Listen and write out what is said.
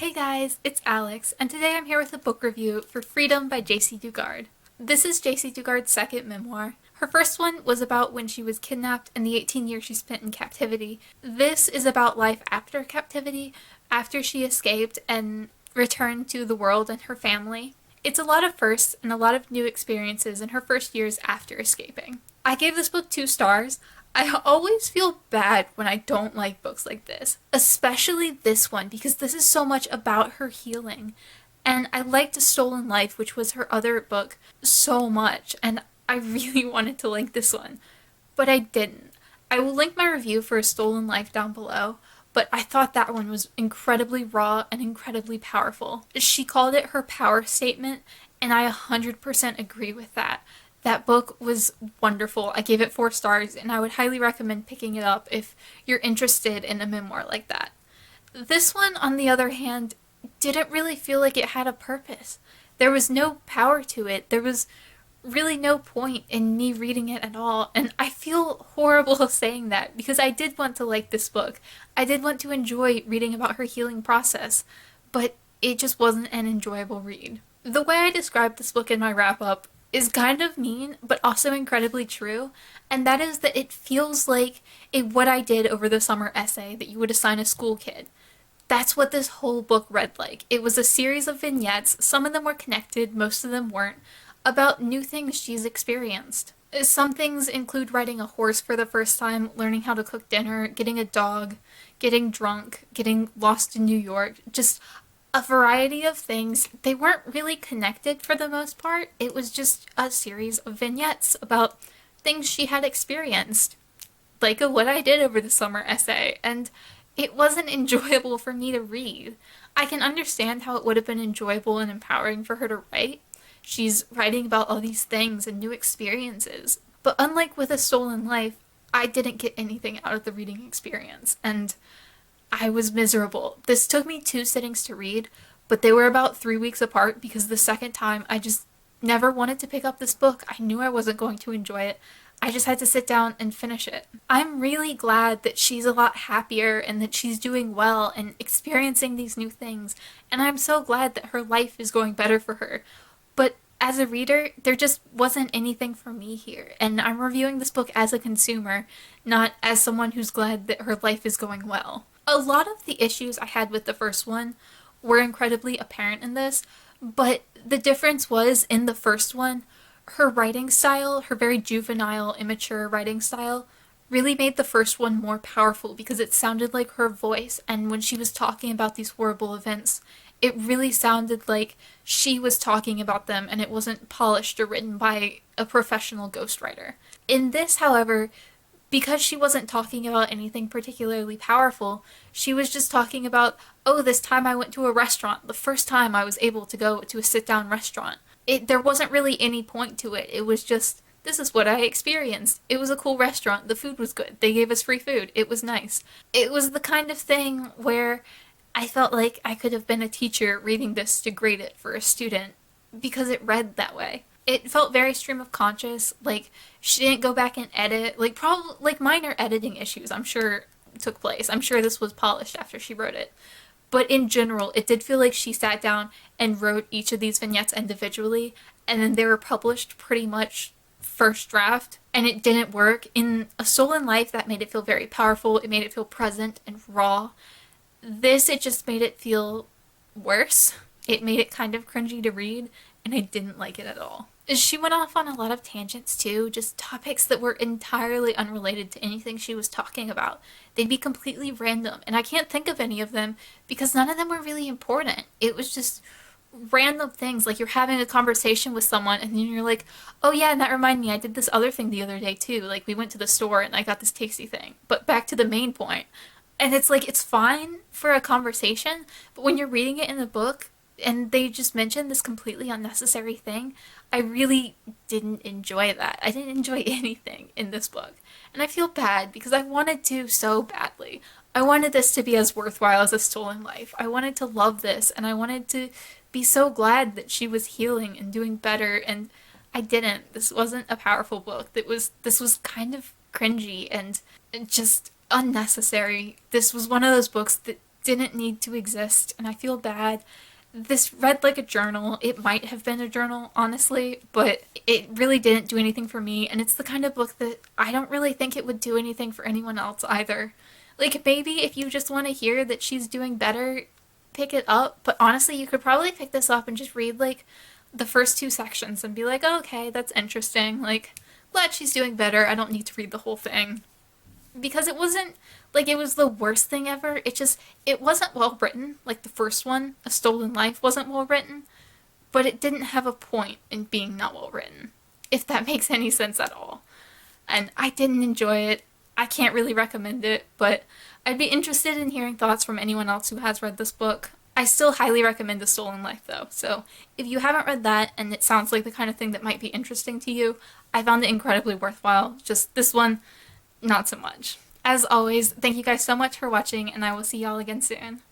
Hey guys, it's Alex, and today I'm here with a book review for Freedom by Jaycee Dugard. This is Jaycee Dugard's second memoir. Her first one was about when she was kidnapped and the 18 years she spent in captivity. This is about life after captivity, after she escaped and returned to the world and her family. It's a lot of firsts and a lot of new experiences in her first years after escaping. I gave this book 2 stars. I always feel bad when I don't like books like this, especially this one, because this is so much about her healing. And I liked A Stolen Life, which was her other book, so much, and I really wanted to like this one, but I didn't. I will link my review for A Stolen Life down below, but I thought that one was incredibly raw and incredibly powerful. She called it her power statement, and I 100% agree with that. That book was wonderful. I gave it 4 stars, and I would highly recommend picking it up if you're interested in a memoir like that. This one, on the other hand, didn't really feel like it had a purpose. There was no power to it. There was really no point in me reading it at all, and I feel horrible saying that because I did want to like this book. I did want to enjoy reading about her healing process, but it just wasn't an enjoyable read. The way I described this book in my wrap-up is kind of mean, but also incredibly true, and that is that it feels like a what I did over the summer essay that you would assign a school kid. That's what this whole book read like. It was a series of vignettes, some of them were connected, most of them weren't, about new things she's experienced. Some things include riding a horse for the first time, learning how to cook dinner, getting a dog, getting drunk, getting lost in New York, just a variety of things. They weren't really connected for the most part. It was just a series of vignettes about things she had experienced, like a what I did over the summer essay, and it wasn't enjoyable for me to read. I can understand how it would have been enjoyable and empowering for her to write. She's writing about all these things and new experiences, but unlike with A Stolen Life, I didn't get anything out of the reading experience, and I was miserable. This took me 2 sittings to read, but they were about 3 weeks apart because the second time I just never wanted to pick up this book. I knew I wasn't going to enjoy it. I just had to sit down and finish it. I'm really glad that she's a lot happier and that she's doing well and experiencing these new things, and I'm so glad that her life is going better for her. But as a reader, there just wasn't anything for me here, and I'm reviewing this book as a consumer, not as someone who's glad that her life is going well. A lot of the issues I had with the first one were incredibly apparent in this, but the difference was in the first one, her writing style, her very juvenile, immature writing style, really made the first one more powerful because it sounded like her voice, and when she was talking about these horrible events, it really sounded like she was talking about them and it wasn't polished or written by a professional ghostwriter. In this, however, because she wasn't talking about anything particularly powerful, she was just talking about, oh, this time I went to a restaurant, the first time I was able to go to a sit-down restaurant. There wasn't really any point to it. It was just, this is what I experienced. It was a cool restaurant. The food was good. They gave us free food. It was nice. It was the kind of thing where I felt like I could have been a teacher reading this to grade it for a student because it read that way. It felt very stream of conscious, like she didn't go back and edit, like probably like minor editing issues I'm sure took place. I'm sure this was polished after she wrote it. But in general, it did feel like she sat down and wrote each of these vignettes individually, and then they were published pretty much first draft, and it didn't work. In A Stolen Life, that made it feel very powerful, it made it feel present and raw. This, it just made it feel worse. It made it kind of cringy to read, and I didn't like it at all. She went off on a lot of tangents too, just topics that were entirely unrelated to anything she was talking about. They'd be completely random, and I can't think of any of them because none of them were really important. It was just random things, like you're having a conversation with someone and then you're like, oh yeah, and that reminded me, I did this other thing the other day too. Like we went to the store and I got this tasty thing. But back to the main point. And it's like, it's fine for a conversation, but when you're reading it in the book, and they just mentioned this completely unnecessary thing, I really didn't enjoy that. I didn't enjoy anything in this book. And I feel bad because I wanted to so badly. I wanted this to be as worthwhile as A Stolen Life. I wanted to love this, and I wanted to be so glad that she was healing and doing better, and I didn't. This wasn't a powerful book. This was kind of cringy and just unnecessary. This was one of those books that didn't need to exist, and I feel bad. This read like a journal. It might have been a journal, honestly, but it really didn't do anything for me, and it's the kind of book that I don't really think it would do anything for anyone else either. Like, maybe if you just want to hear that she's doing better, pick it up, but honestly, you could probably pick this up and just read, like, the first two sections and be like, oh, okay, that's interesting. Like, glad she's doing better. I don't need to read the whole thing. Because it wasn't like it was the worst thing ever. It wasn't well written. Like the first one, A Stolen Life, wasn't well written, but it didn't have a point in being not well written, if that makes any sense at all. And I didn't enjoy it. I can't really recommend it, but I'd be interested in hearing thoughts from anyone else who has read this book. I still highly recommend A Stolen Life, though, so if you haven't read that and it sounds like the kind of thing that might be interesting to you, I found it incredibly worthwhile. Just this one, not so much. As always, thank you guys so much for watching, and I will see y'all again soon.